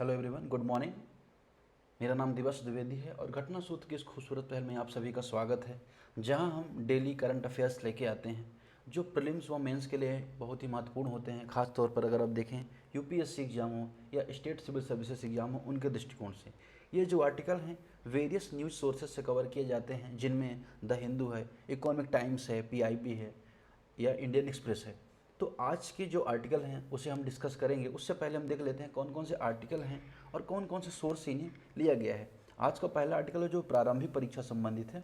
Hello everyone, good morning. मेरा नाम दिवस द्विवेदी है और घटना सूत्र की इस खूबसूरत पहल में आप सभी का स्वागत है, जहां हम डेली करंट अफेयर्स लेके आते हैं जो प्रीलिम्स व मेंस के लिए बहुत ही महत्वपूर्ण होते हैं। खास तौर पर अगर आप देखें यूपीएससी एग्जाम हो या स्टेट सिविल सर्विसेज एग्जाम हो, उनके दृष्टिकोण से ये जो आर्टिकल हैं वेरियस न्यूज़ सोर्सेज से कवर किए जाते हैं, जिनमें द हिंदू है, इकोनॉमिक टाइम्स है, पीआईबी है या इंडियन एक्सप्रेस है। तो आज के जो आर्टिकल हैं उसे हम डिस्कस करेंगे। उससे पहले हम देख लेते हैं कौन कौन से आर्टिकल हैं और कौन कौन से सोर्स से इन्हें लिया गया है। आज का पहला आर्टिकल है जो प्रारंभिक परीक्षा संबंधित है।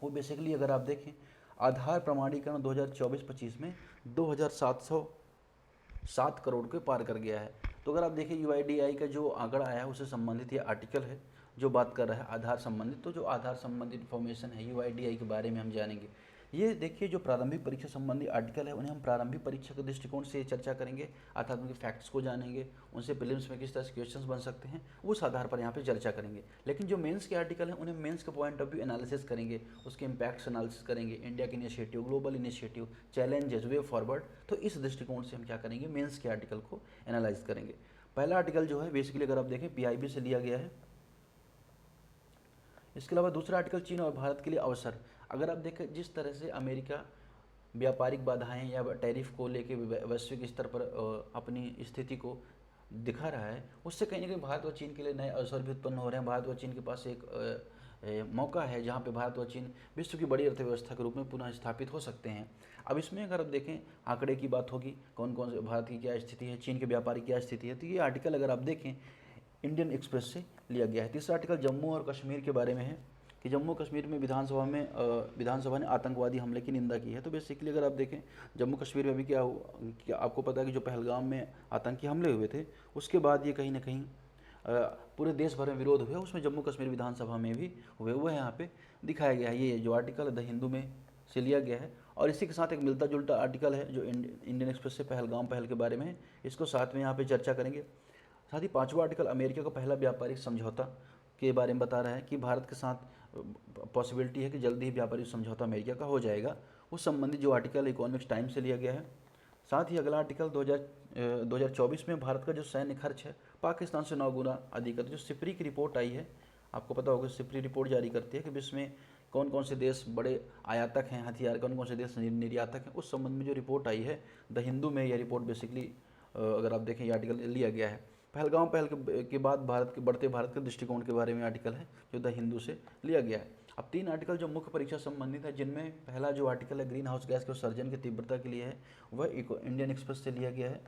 वो बेसिकली अगर आप देखें आधार प्रमाणीकरण 2024-25 में 2707 करोड़ के पार कर गया है। तो अगर आप देखें यूआईडीआई का जो आंकड़ा आया है उससे संबंधित ये आर्टिकल है जो बात कर रहा है आधार संबंधित। तो जो आधार संबंधित इन्फॉर्मेशन है यूआईडीआई के बारे में हम जानेंगे। ये देखिए जो प्रारंभिक परीक्षा संबंधी आर्टिकल है उन्हें हम प्रारंभिक परीक्षा के दृष्टिकोण से चर्चा करेंगे, अर्थात उनके फैक्ट्स को जानेंगे, उनसे प्रीलिम्स में किस तरह से क्वेश्चंस बन सकते हैं उस आधार पर यहाँ पे चर्चा करेंगे। लेकिन जो मेंस के आर्टिकल हैं उन्हें मेंस के पॉइंट ऑफ व्यू एनालिसिस करेंगे, उसके इम्पैक्ट्स एनालिसिस करेंगे, इंडिया के initiative, global initiative, challenges, way forward. तो इस दृष्टिकोण से हम क्या करेंगे, मेंस के आर्टिकल को एनालाइज करेंगे। पहला आर्टिकल जो है बेसिकली अगर आप देखें पीआईबी से लिया गया है। इसके अलावा दूसरा आर्टिकल चीन और भारत के लिए अवसर। अगर आप देखें जिस तरह से अमेरिका व्यापारिक बाधाएं या टैरिफ को लेके वैश्विक स्तर पर अपनी स्थिति को दिखा रहा है, उससे कहीं ना कहीं भारत व चीन के लिए नए अवसर भी उत्पन्न हो रहे हैं। भारत व चीन के पास एक मौका है जहां पे भारत व चीन विश्व की बड़ी अर्थव्यवस्था के रूप में पुनः स्थापित हो सकते हैं। अब इसमें अगर आप देखें आंकड़े की बात होगी, कौन कौन से भारत की क्या स्थिति है, चीन के व्यापारी क्या स्थिति है, तो ये आर्टिकल अगर आप देखें इंडियन एक्सप्रेस से लिया गया है। तीसरा आर्टिकल जम्मू और कश्मीर के बारे में है कि जम्मू कश्मीर में विधानसभा ने आतंकवादी हमले की निंदा की है। तो बेसिकली अगर आप देखें जम्मू कश्मीर में भी क्या आपको पता है कि जो पहलगाम में आतंकी हमले हुए थे उसके बाद ये कहीं ना कहीं पूरे देश भर में विरोध हुआ, उसमें जम्मू कश्मीर विधानसभा में भी हुए। वो यहाँ पे दिखाया गया है। ये जो आर्टिकल है द हिंदू में से लिया गया है और इसी के साथ एक मिलता जुलता आर्टिकल है जो इंडियन एक्सप्रेस से पहलगाम पहल के बारे में है, इसको साथ में यहाँ पे चर्चा करेंगे। साथ ही पांचवा आर्टिकल अमेरिका का पहला व्यापारिक समझौता के बारे में बता रहा है कि भारत के साथ पॉसिबिलिटी है कि जल्दी ही व्यापारिक समझौता अमेरिका का हो जाएगा। उस संबंधित जो आर्टिकल इकोनॉमिक्स टाइम से लिया गया है। साथ ही अगला आर्टिकल 2024 में भारत का जो सैन्य खर्च है पाकिस्तान से 9 गुना अधिक है। जो सिपरी की रिपोर्ट आई है, आपको पता होगा सिपरी रिपोर्ट जारी करती है कि विश्व में कौन कौन से देश बड़े आयातक हैं हथियार, कौन कौन से देश निर्यातक हैं। उस संबंध में जो रिपोर्ट आई है द हिंदू में, यह रिपोर्ट बेसिकली अगर आप देखें ये आर्टिकल लिया गया है। पहलगाम पहल के बाद भारत के दृष्टिकोण के बारे में आर्टिकल है जो द हिंदू से लिया गया है। अब 3 आर्टिकल जो मुख्य परीक्षा संबंधित है, जिनमें पहला जो आर्टिकल है ग्रीन हाउस गैस के उत्सर्जन की तीव्रता के लिए है, वह इंडियन एक्सप्रेस से लिया गया है।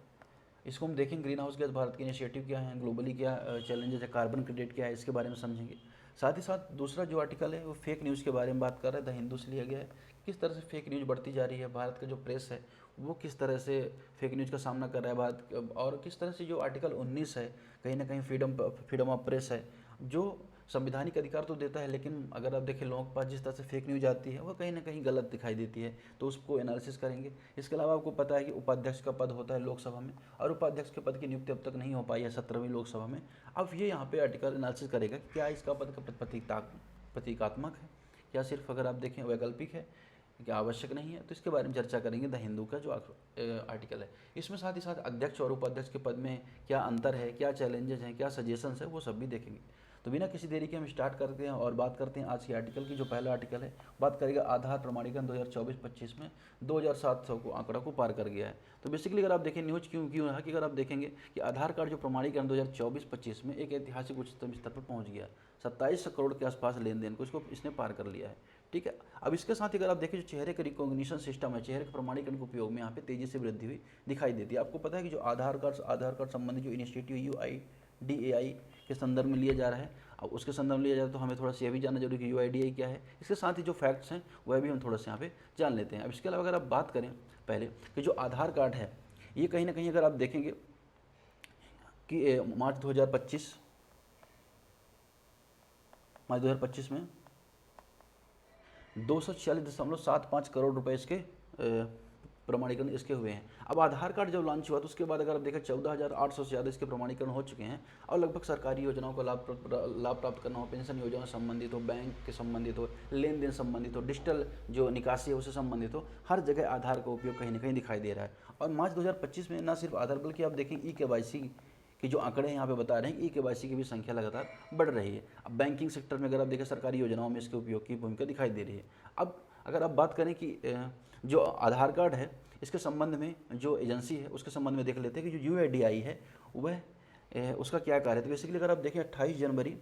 इसको हम देखेंगे ग्रीन हाउस गैस भारत के इनिशिएटिव क्या है, ग्लोबली क्या चैलेंजेस है, कार्बन क्रेडिट क्या है, इसके बारे में समझेंगे। साथ ही साथ दूसरा जो आर्टिकल है वो फेक न्यूज़ के बारे में बात कर रहा है, द हिंदू से लिया गया है। किस तरह से फेक न्यूज़ बढ़ती जा रही है, भारत का जो प्रेस है वो किस तरह से फेक न्यूज़ का सामना कर रहा है भारत, और किस तरह से जो आर्टिकल 19 है कहीं ना कहीं फ्रीडम ऑफ प्रेस है जो संवैधानिक अधिकार तो देता है, लेकिन अगर आप देखें लोगों के पास जिस तरह से फेक न्यूज़ आती है वो कहीं ना कहीं गलत दिखाई देती है, तो उसको एनालिसिस करेंगे। इसके अलावा आपको पता है कि उपाध्यक्ष का पद होता है लोकसभा में और उपाध्यक्ष के पद की नियुक्ति अब तक नहीं हो पाई है 17वीं लोकसभा में। अब ये यहाँ पे आर्टिकल एनालिसिस करेगा कि क्या इसका पद का प्रतीकात्मक है, क्या सिर्फ अगर आप देखें वैकल्पिक है, क्या आवश्यक नहीं है। तो इसके बारे में चर्चा करेंगे द हिंदू का जो आर्टिकल है। इसमें साथ ही साथ अध्यक्ष और उपाध्यक्ष के पद में क्या अंतर है, क्या चैलेंजेस हैं, क्या सजेशंस है, वो सब भी देखेंगे। तो बिना किसी देरी के हम स्टार्ट करते हैं और बात करते हैं आज के आर्टिकल की। जो पहला आर्टिकल है बात करेगा आधार प्रमाणीकरण 2024-25 में 2700 को आंकड़ा को पार कर गया है। तो बेसिकली अगर आप देखें न्यूज़ क्यों है कि अगर आप देखेंगे कि आधार कार्ड जो प्रमाणीकरण 2024-25 में एक ऐतिहासिक उच्चतम स्तर पर पहुंच गया, 27 करोड़ के आसपास लेन देन को इसने पार कर लिया है। ठीक है। अब इसके साथ ही अगर आप देखें जो चेहरे का रिकॉग्निशन सिस्टम है, चेहरे के प्रमाणीकरण के उपयोग में यहाँ पे तेजी से वृद्धि हुई दिखाई देती है। आपको पता है कि जो आधार कार्ड संबंधी जो इनिशिएटिव UIDAI के संदर्भ में लिया जा रहा है, अब उसके संदर्भ में लिया जाए तो हमें थोड़ा सा यह भी जानना जरूरी है कि UIDAI क्या है। इसके साथ ही जो फैक्ट्स हैं वह भी हम थोड़ा सा यहाँ पे जान लेते हैं। अब इसके अलावा अगर आप बात करें पहले कि जो आधार कार्ड है ये कहीं ना कहीं अगर आप देखेंगे कि मार्च 2025 में 246.75 करोड़ रुपए इसके प्रमाणीकरण इसके हुए हैं। अब आधार कार्ड जब लॉन्च हुआ तो उसके बाद अगर आप देखें 14,800 से ज़्यादा इसके प्रमाणीकरण हो चुके हैं और लगभग सरकारी योजनाओं का लाभ प्राप्त करना हो, पेंशन योजना से संबंधित हो, बैंक के संबंधित हो, लेन देन संबंधित हो, डिजिटल जो निकासी है उससे संबंधित हो, हर जगह आधार का उपयोग कहीं ना कहीं दिखाई दे रहा है। और मार्च 2025 में न सिर्फ आधार बल्कि आप देखें KYC कि जो आंकड़े यहाँ पे बता रहे हैं ई केवाईसी की भी संख्या लगातार बढ़ रही है। अब बैंकिंग सेक्टर में अगर आप देखें सरकारी योजनाओं में इसके उपयोग की भूमिका दिखाई दे रही है। अब अगर आप बात करें कि जो आधार कार्ड है इसके संबंध में जो एजेंसी है उसके संबंध में देख लेते हैं कि जो UIDAI है वह उसका क्या कार्य है। तो बेसिकली अगर आप देखें 28 जनवरी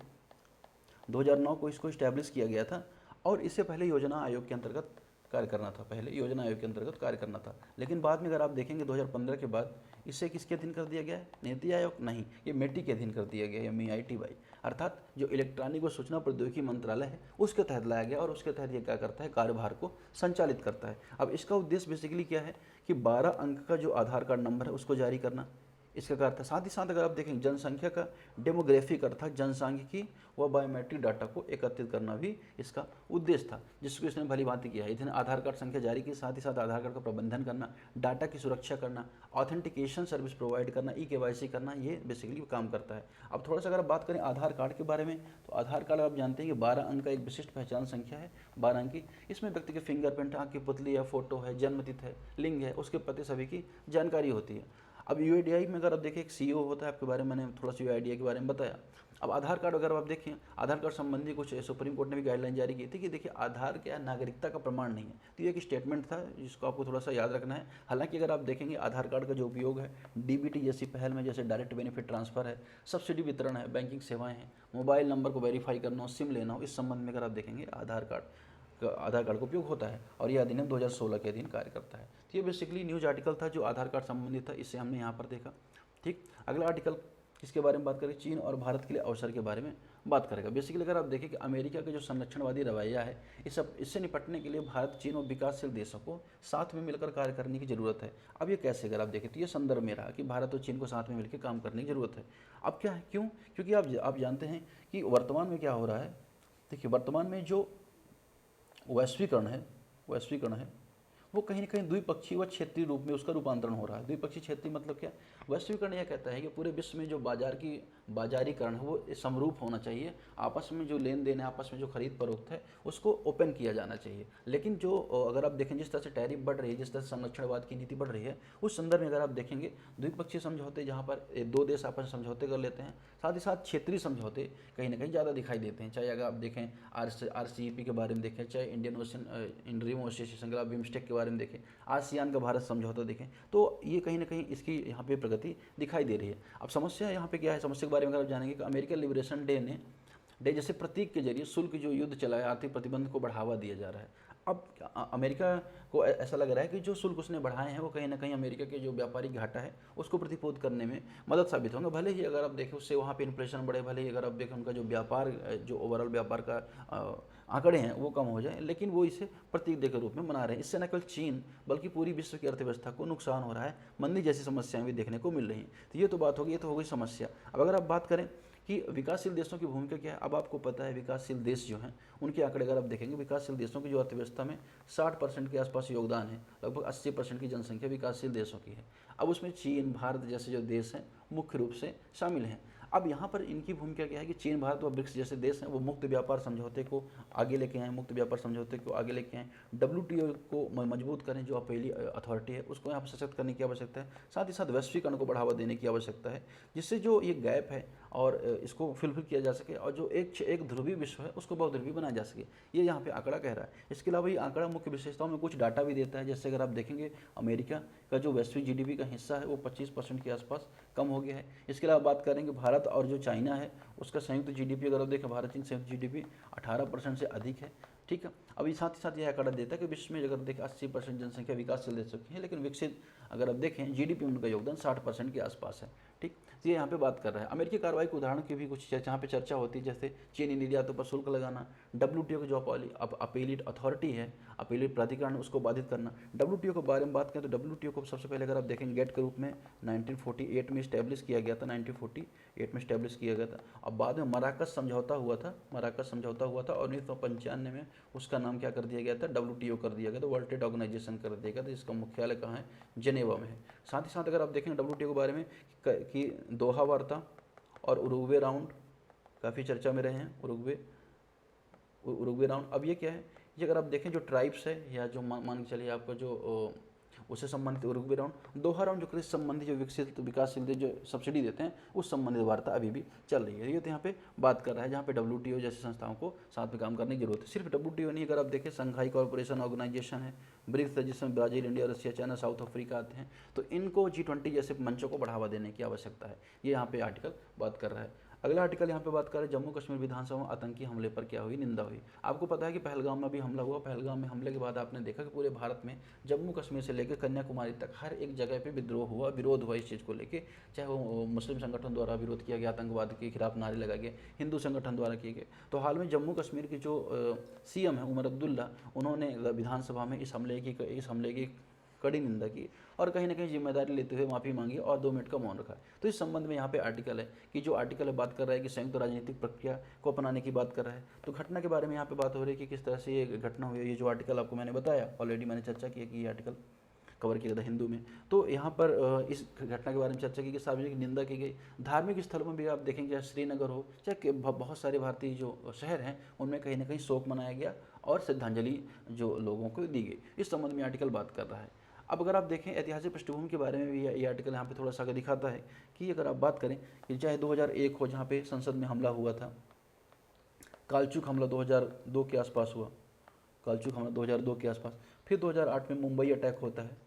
2009 को इसको इस्टेब्लिश किया गया था और इससे पहले योजना आयोग के अंतर्गत कार्य करना था, पहले योजना आयोग के अंतर्गत कार्य करना था। लेकिन बाद में अगर आप देखेंगे 2015 के बाद इसे किसके अधीन कर दिया गया है, नीति आयोग नहीं, ये मेटी के अधीन कर दिया गया है, MeitY, अर्थात जो इलेक्ट्रॉनिक व सूचना प्रौद्योगिकी मंत्रालय है उसके तहत लाया गया और उसके तहत ये क्या करता है, कार्यभार को संचालित करता है। अब इसका उद्देश्य बेसिकली क्या है कि 12 अंक का जो आधार कार्ड नंबर है उसको जारी करना, इसका क्या अर्थ है। साथ ही साथ अगर आप देखें जनसंख्या का डेमोग्राफिक अर्थात जनसांख्यिकी व बायोमेट्रिक डाटा को एकत्रित करना भी इसका उद्देश्य था, जिसको इसने भली भांति किया है। इसने आधार कार्ड संख्या जारी की, साथ ही साथ आधार कार्ड का प्रबंधन करना, डाटा की सुरक्षा करना, ऑथेंटिकेशन सर्विस प्रोवाइड करना, ई केवाईसी करना, ये बेसिकली काम करता है। अब थोड़ा सा अगर आप बात करें आधार कार्ड के बारे में, तो आधार कार्ड आप जानते हैं कि 12 अंक का एक विशिष्ट पहचान संख्या है, 12 अंक की। इसमें व्यक्ति के फिंगरप्रिंट, आँख की पुतली या फोटो है, जन्मतिथि है, लिंग है, उसके पते सभी की जानकारी होती है। अब UIDAI में अगर आप देखें एक CEO होता है, आपके बारे में मैंने थोड़ा सा UIDAI के बारे में बताया। अब आधार कार्ड अगर आप देखें, आधार कार्ड संबंधी कुछ सुप्रीम कोर्ट ने भी गाइडलाइन जारी की थी कि देखिए आधार क्या नागरिकता का प्रमाण नहीं है। तो ये एक स्टेटमेंट था जिसको आपको थोड़ा सा याद रखना है। हालांकि अगर आप देखेंगे आधार कार्ड का जो उपयोग है DBT जैसी पहल में, जैसे डायरेक्ट बेनिफिट ट्रांसफ़र है, सब्सिडी वितरण है, बैंकिंग सेवाएँ हैं, मोबाइल नंबर को वेरीफाई करना हो, सिम लेना हो, इस संबंध में अगर आप देखेंगे आधार कार्ड का उपयोग होता है और यह अधिनियम 2016 के अधीन कार्य करता है। तो ये बेसिकली न्यूज़ आर्टिकल था जो आधार कार्ड संबंधित था, इससे हमने यहाँ पर देखा। ठीक, अगला आर्टिकल किसके बारे में बात करें, चीन और भारत के लिए अवसर के बारे में बात करेगा। बेसिकली अगर आप देखें कि अमेरिका का जो संरक्षणवादी रवैया है, इससे निपटने के लिए भारत, चीन और विकासशील देशों को साथ में मिलकर कार्य करने की जरूरत है। अब ये कैसे, अगर आप देखें तो ये संदर्भ में रहा कि भारत और चीन को साथ में मिलकर काम करने की जरूरत है। अब क्या है, क्यों, क्योंकि आप जानते हैं कि वर्तमान में क्या हो रहा है। देखिए वर्तमान में जो वैश्वीकरण है वो कहीं ना कहीं द्विपक्षीय व क्षेत्रीय रूप में उसका रूपांतरण हो रहा है। द्विपक्षीय क्षेत्रीय मतलब क्या, वैश्वीकरण यह कहता है कि पूरे विश्व में जो बाजारीकरण है वो समरूप होना चाहिए, आपस में जो लेन देन है, आपस में जो खरीद फरोख्त है उसको ओपन किया जाना चाहिए। लेकिन जो अगर आप देखें जिस तरह से टैरिफ बढ़ रही है, जिस तरह से संरक्षणवाद की नीति बढ़ रही है, उस संदर्भ में अगर आप देखेंगे द्विपक्षीय समझौते जहाँ पर दो देश आपस में समझौते कर लेते हैं, साथ ही साथ क्षेत्रीय समझौते कहीं ना कहीं ज़्यादा दिखाई देते हैं। चाहे अगर आप देखें RCEP के बारे में देखें, चाहे इंडियन ओशन इंड्रीम एसोसिएशन का बिम्स्टेक के बारे में देखें, आसियान का भारत समझौता देखें, तो ये कहीं ना कहीं इसकी यहाँ पे प्रगति दिखाई दे रही है। अब समस्या यहाँ पे क्या है, समस्या के बारे में अगर आप जानेंगे कि अमेरिकन लिबरेशन डे जैसे प्रतीक के जरिए शुल्क जो युद्ध चला है, आर्थिक प्रतिबंध को बढ़ावा दिया जा रहा है। अब अमेरिका को ऐसा लग रहा है कि जो शुल्क उसने बढ़ाए हैं वो कहीं ना कहीं अमेरिका के जो व्यापारिक घाटा है उसको प्रतिपोध करने में मदद साबित होंगे। भले ही अगर आप देखें उससे वहाँ पे इन्फ्लेशन बढ़े, भले ही अगर आप देखें उनका जो व्यापार, जो ओवरऑल व्यापार का आंकड़े हैं वो कम हो जाए, लेकिन वो इसे प्रतीक दे के रूप में मना रहे हैं। इससे न केवल चीन बल्कि पूरी विश्व की अर्थव्यवस्था को नुकसान हो रहा है, मंदी जैसी समस्याएं भी देखने को मिल रही हैं। तो ये तो बात होगी, ये तो हो गई समस्या। अब अगर आप बात करें कि विकासशील देशों की भूमिका क्या है, अब आपको पता है विकासशील देश जो हैं उनके आंकड़े अगर आप देखेंगे, विकासशील देशों की जो अर्थव्यवस्था में 60% के आसपास योगदान है, लगभग 80% की जनसंख्या विकासशील देशों की है। अब उसमें चीन, भारत जैसे जो देश हैं मुख्य रूप से शामिल हैं। अब यहाँ पर इनकी भूमिका क्या है कि चीन, भारत और ब्रिक्स जैसे देश हैं वो मुक्त व्यापार समझौते को आगे लेके आएँ, WTO को मजबूत करें, जो अपीली अथॉरिटी है उसको यहाँ पर सशक्त करने की आवश्यकता है। साथ ही साथ वैश्वीकरण को बढ़ावा देने की आवश्यकता है, जिससे जो ये गैप है और इसको फुलफिल किया जा सके और जो एक ध्रुवीय विश्व है उसको बहुध्रुवीय बनाया जा सके, ये यहाँ पे आंकड़ा कह रहा है। इसके अलावा ये आंकड़ा मुख्य विशेषताओं में कुछ डाटा भी देता है। जैसे अगर आप देखेंगे अमेरिका का जो वैश्विक GDP का हिस्सा है वो 25% के आसपास कम हो गया है। इसके अलावा बात करेंगे भारत और जो चाइना है उसका संयुक्त GDP, अगर आप देखें भारत चीन संयुक्त GDP 18% से अधिक है। ठीक है, अभी साथ ही साथ यह आंकड़ा देता है कि विश्व में अगर देखें 80% जनसंख्या विकासशील देशों की है, लेकिन विकसित अगर आप देखें GDP में उनका योगदान 60% के आसपास है। ठीक, तो ये यहाँ पे बात कर रहा है। अमेरिकी कार्रवाई के उदाहरण की भी कुछ जहाँ पे चर्चा होती है, जैसे चीनी निर्यातों पर शुल्क लगाना, WTO की जो अपीलीट अथॉरिटी है, अपीलीट प्राधिकरण, उसको बाधित करना। WTO के बारे में बात करें तो WTO को सबसे पहले अगर आप देखेंगे गेट के रूप में 1948 में इस्टेब्लिश किया गया था, 1948 में इस्टेब्लिश किया गया था। अब बाद में मराकस समझौता हुआ था और 1995 में उसका नाम क्या कर दिया गया था, WTO कर दिया गया था, वर्ल्ड ट्रेड ऑर्गेनाइजेशन कर दिया गया था, जिसका मुख्यालय कहाँ है, जेनेवा में है। साथ ही साथ अगर आप देखें WTO के बारे में कि दोहा वार्ता और उरुग्वे राउंड काफ़ी चर्चा में रहे हैं, उरुग्वे राउंड। अब ये क्या है, ये अगर आप देखें जो ट्राइब्स है या जो मान के चलिए आपका जो उससे संबंधित रुक भी राउंड। दोहा राउंड जो कृषि संबंधी जो विकसित विकासशील देश जो सब्सिडी देते हैं उस संबंधित वार्ता अभी भी चल रही है। ये तो यहाँ पे बात कर रहा है जहाँ पे WTO जैसी संस्थाओं को साथ में काम करने की जरूरत है। सिर्फ WTO नहीं, अगर आप देखें संघाई कॉर्पोरेशन ऑर्गेनाइजेशन है, ब्रिक्स है जिसमें Brazil, India, Russia, China, south Africa आते हैं, तो इनको G20 जैसे मंचों को बढ़ावा देने की आवश्यकता है। ये यहाँ पे आर्टिकल बात कर रहा है। अगला आर्टिकल यहाँ पे बात कर रहे हैं जम्मू कश्मीर विधानसभा में आतंकी हमले पर क्या हुई निंदा हुई। आपको पता है कि पहलगाम में भी हमला हुआ। पहलगाम में हमले के बाद आपने देखा कि पूरे भारत में जम्मू कश्मीर से लेकर कन्याकुमारी तक हर एक जगह पे विद्रोह हुआ, विरोध हुआ इस चीज़ को लेके। चाहे वो मुस्लिम संगठन द्वारा विरोध किया गया, आतंकवाद के खिलाफ नारे लगाए गए, हिंदू संगठन द्वारा किए गए। तो हाल में जम्मू कश्मीर के जो CM है उमर अब्दुल्ला, उन्होंने विधानसभा में इस हमले की कड़ी निंदा की और कहीं ना कहीं जिम्मेदारी लेते हुए माफ़ी मांगी और 2 मिनट का मौन रखा। तो इस संबंध में यहाँ पे आर्टिकल है कि जो आर्टिकल है बात कर रहा है कि संयुक्त राजनीतिक प्रक्रिया को अपनाने की बात कर रहा है। तो घटना के बारे में यहाँ पे बात हो रही है कि किस तरह से ये घटना हुई है। ये जो आर्टिकल आपको मैंने बताया, ऑलरेडी मैंने चर्चा की है कि ये आर्टिकल कवर किया था हिंदू में। तो यहाँ पर इस घटना के बारे में चर्चा की गई, सार्वजनिक निंदा की गई। धार्मिक स्थलों में भी आप देखेंगे, चाहे श्रीनगर हो, चाहे बहुत सारे भारतीय जो शहर हैं उनमें कहीं ना कहीं शोक मनाया गया और श्रद्धांजलि जो लोगों को दी गई। इस संबंध में आर्टिकल बात कर रहा है। अब अगर आप देखें ऐतिहासिक पृष्ठभूमि के बारे में भी ये आर्टिकल यहाँ पे थोड़ा सा दिखाता है कि अगर आप बात करें कि चाहे 2001 हो जहाँ पे संसद में हमला हुआ था, कालचुक हमला 2002 के आसपास हुआ, कालचुक हमला 2002 के आसपास, फिर 2008 में मुंबई अटैक होता है।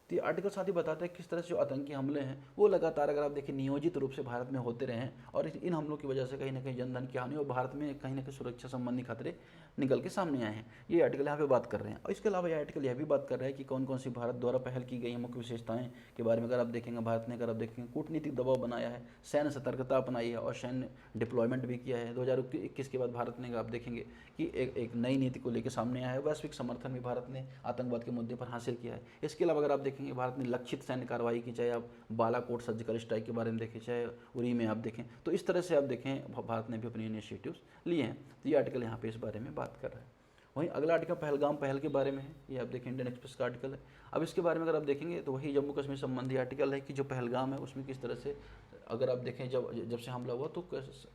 तो ये आर्टिकल साथ ही बताता है किस तरह से जो आतंकी हमले हैं वो लगातार अगर आप देखें नियोजित रूप से भारत में होते रहे हैं और इन हमलों की वजह से कहीं ना कहीं जनधन की हानि और भारत में कहीं ना कहीं सुरक्षा संबंधी खतरे निकल के सामने आए हैं। ये आर्टिकल यहाँ पे बात कर रहे हैं। और इसके अलावा ये आर्टिकल यह भी बात कर रहा है कि कौन कौन सी भारत द्वारा पहल की गई मुख्य विशेषताएं के बारे में अगर आप देखेंगे, भारत ने अगर आप देखेंगे कूटनीतिक दबाव बनाया है, सैन्य सतर्कता अपनाई है और सैन्य डिप्लॉयमेंट भी किया है। 2021 के बाद भारत ने आप देखेंगे कि एक नई नीति को लेकर सामने आया है। वैश्विक समर्थन भी भारत ने आतंकवाद के मुद्दे पर हासिल किया है। इसके अलावा अगर आप देखेंगे भारत ने लक्षित सैन्य कार्रवाई की, चाहे आप बालाकोट सर्जिकल स्ट्राइक के बारे में देखें, चाहे उरी में आप देखें, तो इस तरह से आप देखें भारत ने भी अपने इनिशिएटिव्स लिए हैं। तो ये आर्टिकल यहाँ पे इस बारे में बात कर रहा है। वहीं अगला आर्टिकल पहलगाम पहल के बारे में है। ये आप देखें इंडियन एक्सप्रेस का आर्टिकल है। अब इसके बारे में अगर आप देखेंगे तो वही जम्मू कश्मीर संबंधी आर्टिकल है कि जो पहलगाम है उसमें किस तरह से अगर आप देखें जब से हमला हुआ तो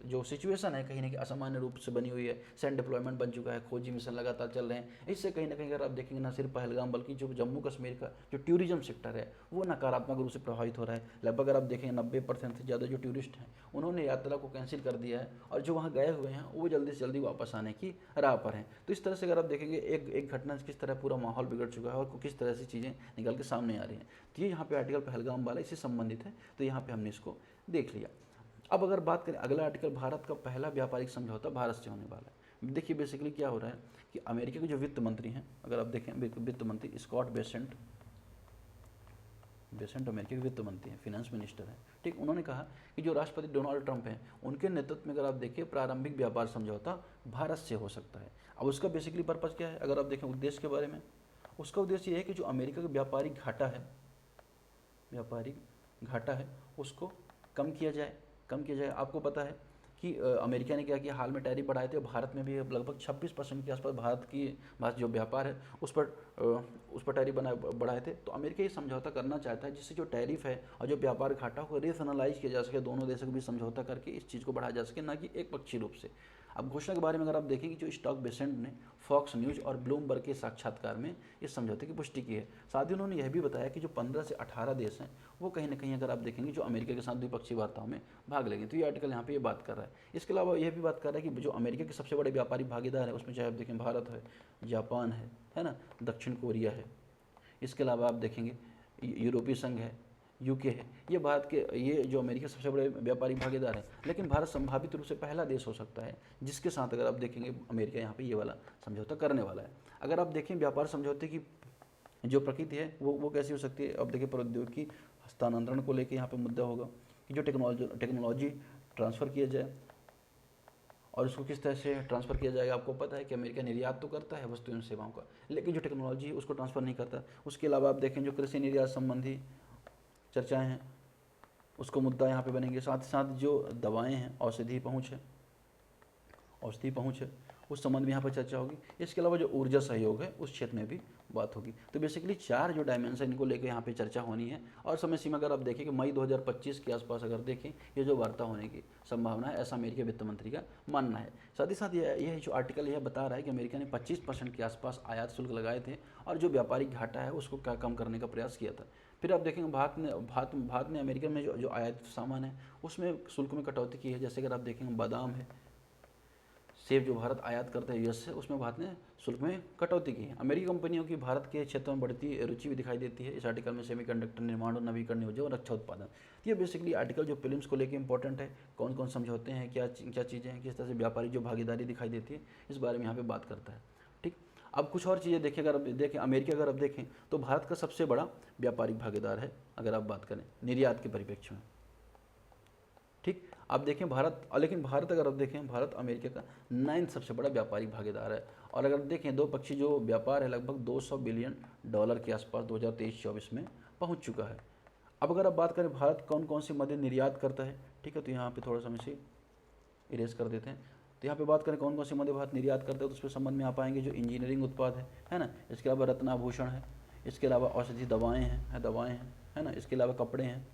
जो सिचुएशन है कहीं ना कहीं असामान्य रूप से बनी हुई है। सैन्य डिप्लॉयमेंट बन चुका है, खोजी मिशन लगातार चल रहे हैं। इससे कहीं ना कहीं अगर आप देखेंगे ना सिर्फ पहलगाम बल्कि जो जम्मू कश्मीर का जो टूरिज्म सेक्टर है वो नकारात्मक रूप से प्रभावित हो रहा है। लगभग अगर आप देखेंगे 90% से ज़्यादा जो टूरिस्ट हैं उन्होंने यात्रा को कैंसिल कर दिया है और जो वहाँ गए हुए हैं वो जल्दी से जल्दी वापस आने की राह पर हैं। तो इस तरह से अगर आप देखेंगे एक घटना से किस तरह पूरा माहौल बिगड़ चुका है और किस तरह से चीज़ें निकल के सामने आ रही हैं। तो ये यहाँ पे आर्टिकल पहलगाम वाला इससे संबंधित है। तो यहाँ पे हमने इसको देख लिया। अब अगर बात करें अगला आर्टिकल, भारत का पहला व्यापारिक समझौता भारत से होने वाला है। देखिए बेसिकली क्या हो रहा है कि अमेरिका के जो वित्त मंत्री हैं, अगर आप देखें वित्त मंत्री स्कॉट बेसेंट अमेरिका के वित्त मंत्री हैं, फिनेंस मिनिस्टर हैं, ठीक। उन्होंने कहा कि जो राष्ट्रपति डोनाल्ड ट्रंप हैं उनके नेतृत्व में अगर आप देखिए प्रारंभिक व्यापार समझौता भारत से हो सकता है। अब उसका बेसिकली पर्पज़ क्या है अगर आप देखें उद्देश्य के बारे में, उसका उद्देश्य ये है कि जो अमेरिका का व्यापारिक घाटा है उसको कम किया जाए। आपको पता है कि अमेरिका ने क्या किया, हाल में टैरिफ बढ़ाए थे। भारत में भी लगभग 26% के आसपास भारत जो व्यापार है उस पर टैरिफ बढ़ाए थे। तो अमेरिका ये समझौता करना चाहता है जिससे जो टैरिफ है और जो व्यापार घाटा को रेशनलाइज किया जा सके, दोनों देशों के बीच समझौता करके इस चीज़ को बढ़ाया जा सके, ना कि एक पक्षीय रूप से। अब घोषणा के बारे में अगर आप देखेंगे जो स्टॉक बेसेंट ने फॉक्स न्यूज़ और ब्लूमबर्ग के साक्षात्कार में इस समझौते की पुष्टि की है। साथ ही उन्होंने यह भी बताया कि जो 15 से 18 देश हैं वो कहीं ना कहीं अगर आप देखेंगे जो अमेरिका के साथ द्विपक्षीय वार्ताओं में भाग लेंगे। तो ये आर्टिकल यहाँ पे ये बात कर रहा है। इसके अलावा यह भी बात कर रहा है कि जो अमेरिका के सबसे बड़े व्यापारी भागीदार है उसमें चाहे आप देखें भारत है, जापान है ना, दक्षिण कोरिया है, इसके अलावा आप देखेंगे यूरोपीय संघ है, यूके है। ये जो अमेरिका के सबसे बड़े व्यापारी भागीदार है, लेकिन भारत संभावित रूप से पहला देश हो सकता है जिसके साथ अगर आप देखेंगे अमेरिका यहाँ पे ये वाला समझौता करने वाला है। अगर आप देखें व्यापार समझौते की जो प्रकृति है वो कैसी हो सकती है। अब देखिए प्रौद्योगिकी हस्तांतरण को लेकर यहाँ पे मुद्दा होगा कि जो टेक्नोलॉजी ट्रांसफ़र किया जाए और उसको किस तरह से ट्रांसफ़र किया जाएगा। आपको पता है कि अमेरिका निर्यात तो करता है वस्तु एवं सेवाओं का, लेकिन जो टेक्नोलॉजी है उसको ट्रांसफ़र नहीं करता। उसके अलावा आप देखें जो कृषि निर्यात संबंधी चर्चाएं हैं उसको मुद्दा यहाँ पे बनेंगे। साथ ही साथ जो दवाएं हैं, औषधि पहुँच है उस संबंध में यहाँ पर चर्चा होगी। इसके अलावा जो ऊर्जा सहयोग है उस क्षेत्र में भी बात होगी। तो बेसिकली 4 जो डायमेंशन इनको लेकर यहाँ पे चर्चा होनी है। और समय सीमा अगर आप देखें कि मई 2025 के आसपास अगर देखें ये जो वार्ता होने की संभावना है, ऐसा अमेरिकी वित्त मंत्री का मानना है। साथ ही साथ यह जो आर्टिकल यह बता रहा है कि अमेरिका ने 25% के आसपास आयात शुल्क लगाए थे और जो व्यापारिक घाटा है उसको कम करने का प्रयास किया था। फिर आप देखेंगे भारत ने अमेरिका में जो आयात सामान है उसमें शुल्क में कटौती की है। जैसे अगर आप देखेंगे बादाम है, सेब जो भारत आयात करता है यूएस से, उसमें भारत ने शुल्क में कटौती की है। अमेरिकी कंपनियों की भारत के क्षेत्र में बढ़ती रुचि भी दिखाई देती है। इस आर्टिकल में सेमीकंडक्टर निर्माण और नवीकरणीय ऊर्जा और रक्षा उत्पादन, ये बेसिकली आर्टिकल जो फिल्म्स को लेकर इंपॉर्टेंट है, कौन कौन समझौते हैं, क्या चीज़ें हैं, किस तरह से व्यापारिक जो भागीदारी दिखाई देती है, इस बारे में यहाँ पे बात करता है। ठीक, अब कुछ और चीज़ें देखें, अगर अब देखें अमेरिका अगर अब देखें तो भारत का सबसे बड़ा व्यापारिक भागीदार है अगर आप बात करें निर्यात के परिप्रेक्ष्य में। ठीक, आप देखें भारत, लेकिन भारत अगर आप देखें भारत अमेरिका का 9th सबसे बड़ा व्यापारिक भागीदार है। और अगर देखें दो पक्षी जो व्यापार है लगभग 200 बिलियन डॉलर के आसपास 2023-24 में पहुंच चुका है। अब अगर आप बात करें भारत कौन कौन सी मदद निर्यात करता है, ठीक है, तो यहाँ पे थोड़ा सा हम इसे इरेज कर देते हैं। तो यहाँ पे बात करें कौन कौन सी मदद भारत निर्यात करता है, तो उस पर संबंध में आ पाएंगे जो इंजीनियरिंग उत्पाद है ना, इसके अलावा रत्नाभूषण है, इसके अलावा औषधि दवाएँ हैं, है ना, इसके अलावा कपड़े हैं,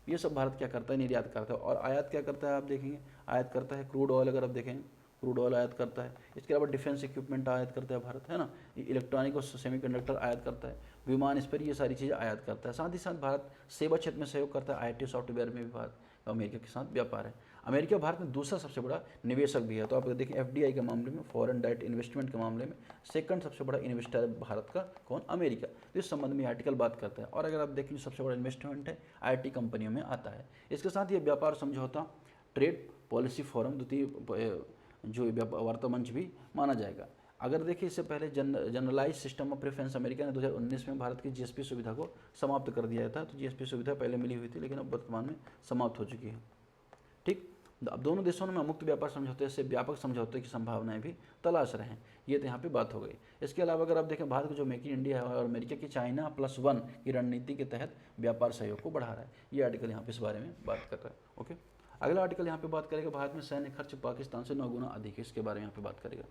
ये सब भारत क्या करता है, निर्यात करता है। और आयात क्या करता है, आप देखेंगे आयात करता है क्रूड ऑयल, अगर आप देखेंगे क्रूड ऑयल आयात करता है। इसके अलावा डिफेंस इक्विपमेंट आयात करता है भारत, है ना, इलेक्ट्रॉनिक और सेमीकंडक्टर आयात करता है, विमान स्पेयर, ये सारी चीज़ें आयात करता है। साथ ही साथ भारत सेवा क्षेत्र में सहयोग करता है, आईटी सॉफ्टवेयर में भी भारत अमेरिका के साथ व्यापार है। अमेरिका भारत में दूसरा सबसे बड़ा निवेशक भी है। तो आप देखें एफडीआई के मामले में, फॉरेन डायरेक्ट इन्वेस्टमेंट के मामले में सेकंड सबसे बड़ा इन्वेस्टर है भारत का, कौन, अमेरिका। तो इस संबंध में आर्टिकल बात करता है। और अगर आप देखें सबसे बड़ा इन्वेस्टमेंट है आईटी कंपनियों में आता है। इसके साथ ये व्यापार समझौता ट्रेड पॉलिसी फोरम द्वितीय जो वार्ता मंच भी माना जाएगा। अगर देखिए इससे पहले generalise system of preference America ने 2019 में भारत की जीएसपी सुविधा को समाप्त कर दिया था। तो जीएसपी सुविधा पहले मिली हुई थी लेकिन अब वर्तमान में समाप्त हो चुकी है। ठीक, अब दोनों देशों में मुक्त व्यापार समझौते से व्यापक समझौते की संभावनाएं भी तलाश रहे हैं। ये तो यहाँ पे बात हो गई। इसके अलावा अगर आप देखें भारत का जो मेक इन इंडिया है और अमेरिका की China+1 की रणनीति के तहत व्यापार सहयोग को बढ़ा रहा है। ये आर्टिकल यहाँ पे इस बारे में बात कर रहा है। ओके, अगला आर्टिकल यहाँ पे बात करेगा भारत में सैन्य खर्च पाकिस्तान से 9 गुना अधिक है, इसके बारे में यहाँ पे बात करेगा।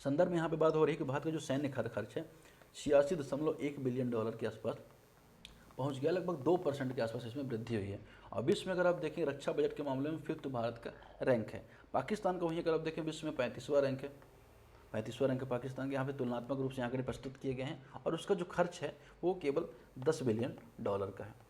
संदर्भ में यहाँ पे बात हो रही है कि भारत का जो सैन्य खर्च है 86.1 बिलियन डॉलर के आसपास पहुंच गया, लगभग 2% के आसपास इसमें वृद्धि हुई है। और विश्व में अगर आप देखें रक्षा बजट के मामले में 5th भारत का रैंक है। पाकिस्तान का वहीं अगर आप देखें विश्व में 35वां रैंक है, 35वां रैंक है पाकिस्तान के। यहाँ पे तुलनात्मक रूप से आंकड़े प्रस्तुत किए गए हैं और उसका जो खर्च है वो केवल 10 बिलियन डॉलर का है।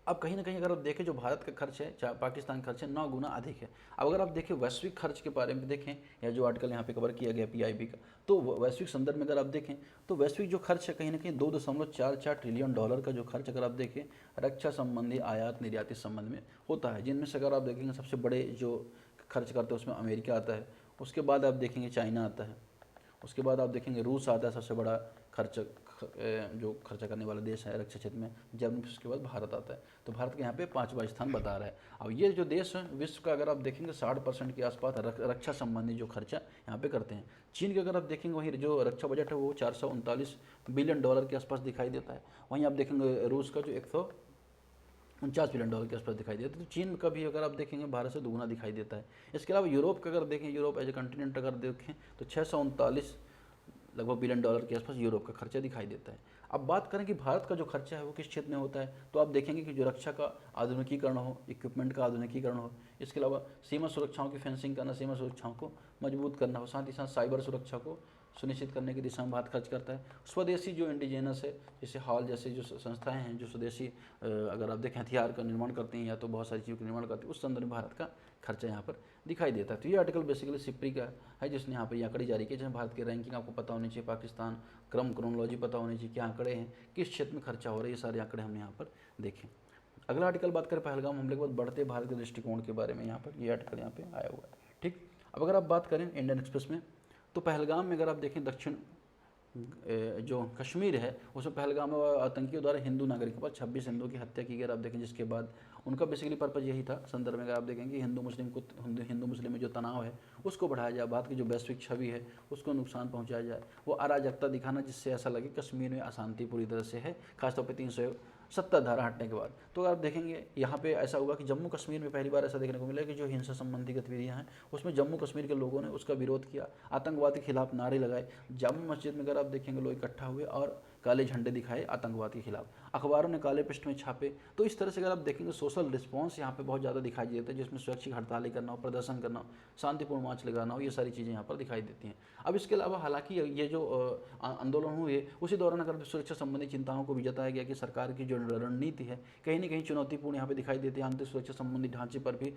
अब कहीं ना कहीं अगर आप देखें जो भारत का खर्च है पाकिस्तान खर्च है 9 गुना अधिक है। अब अगर आप देखें वैश्विक खर्च के बारे में देखें, या जो आर्टिकल यहाँ पे कवर किया गया पीआईबी का, तो वैश्विक संदर्भ में अगर आप देखें तो वैश्विक जो खर्च है कहीं ना कहीं 2.44 ट्रिलियन डॉलर का जो खर्च अगर आप देखें रक्षा संबंधी आयात निर्यात इस संबंध में होता है, जिनमें से अगर आप देखेंगे सबसे बड़े जो खर्च करते हैं उसमें अमेरिका आता है, उसके बाद आप देखेंगे चाइना आता है, उसके बाद आप देखेंगे रूस आता है सबसे बड़ा खर्च जो खर्चा करने वाला देश है रक्षा क्षेत्र में, जब उसके बाद भारत आता है। तो भारत के यहाँ पे 5वां स्थान बता रहा है। अब ये जो देश है विश्व का अगर आप देखेंगे 60% के आसपास रक्षा संबंधी जो खर्चा यहाँ पे करते हैं। चीन के अगर आप देखेंगे वहीं जो रक्षा बजट है वो 439 बिलियन डॉलर के आसपास दिखाई देता है। वहीं आप देखेंगे रूस का जो 149 बिलियन डॉलर के आसपास दिखाई देता है। तो चीन का भी अगर आप देखेंगे भारत से दुगुना दिखाई देता है। इसके अलावा यूरोप का अगर देखें, यूरोप एज ए कंटिनेंट अगर देखें तो 639 लगभग बिलियन डॉलर के आसपास यूरोप का खर्चा दिखाई देता है। अब बात करें कि भारत का जो खर्चा है वो किस क्षेत्र में होता है, तो आप देखेंगे कि जो रक्षा का आधुनिकीकरण हो, इक्विपमेंट का आधुनिकीकरण हो, इसके अलावा सीमा सुरक्षाओं की फेंसिंग करना, सीमा सुरक्षाओं को मजबूत करना हो, साथ ही साथ साइबर सुरक्षा को सुनिश्चित करने की दिशा में भारत खर्च करता है। स्वदेशी जो इंडिजिनस है जैसे हॉल जैसे जो संस्थाएं हैं जो स्वदेशी अगर आप देखें हथियार का निर्माण करती हैं या तो बहुत सारी चीज़ों का निर्माण करती है, उस संदर्भ में भारत का खर्चा यहाँ पर दिखाई देता है। तो ये आर्टिकल बेसिकली सिप्री का है जिसने यहाँ पर ये आंकड़े जारी किए, जहाँ भारत की रैंकिंग आपको पता होनी चाहिए, पाकिस्तान क्रोनोलॉजी पता होनी चाहिए, क्या आंकड़े हैं, किस क्षेत्र में खर्चा हो रहा है, ये सारे आंकड़े हमने यहाँ पर देखें। अगला आर्टिकल बात करें पहलगाम हमले के बाद बढ़ते भारत के दृष्टिकोण के बारे में, यहाँ पर ये आर्टिकल यहाँ पे आया हुआ है। ठीक, अब अगर आप बात करें इंडियन एक्सप्रेस में, तो पहलगाम में अगर आप देखें दक्षिण जो कश्मीर है उसमें पहलगाम में आतंकियों द्वारा हिंदू नागरिकों पर 26 हिंदुओं की हत्या की गई। आप देखें जिसके बाद उनका बेसिकली पर्पज़ यही था, संदर्भ में अगर आप देखेंगे हिंदू मुस्लिम में जो तनाव है उसको बढ़ाया जाए, भारत की जो वैश्विक छवि है उसको नुकसान पहुंचाया जाए, वो अराजकता दिखाना जिससे ऐसा लगे कश्मीर में अशांति पूरी तरह से है। खासतौर पर 70 धारा हटने के बाद। तो अगर आप देखेंगे यहाँ पे ऐसा हुआ कि जम्मू कश्मीर में पहली बार ऐसा देखने को मिला कि जो हिंसा संबंधी गतिविधियाँ हैं उसमें जम्मू कश्मीर के लोगों ने उसका विरोध किया, आतंकवाद के खिलाफ नारे लगाए। जामा मस्जिद में अगर आप देखेंगे लोग इकट्ठा हुए और काले झंडे दिखाए आतंकवाद के खिलाफ, अखबारों ने काले पृष्ठ में छापे। तो इस तरह से अगर आप देखेंगे सोशल रिस्पॉन्स यहाँ पे बहुत ज़्यादा दिखाई देता है, जिसमें स्वैच्छिक हड़तालें करना हो, प्रदर्शन करना हो, शांतिपूर्ण मार्च लगाना हो, ये सारी चीज़ें यहाँ पर दिखाई देती हैं। अब इसके अलावा हालांकि ये जो आंदोलन हुए उसी दौरान अगर सुरक्षा संबंधी चिंताओं को भी जताया गया कि सरकार की जो रणनीति है कहीं ना कहीं चुनौतीपूर्ण यहाँ पे दिखाई देती है। आंतरिक सुरक्षा संबंधी ढांचे पर भी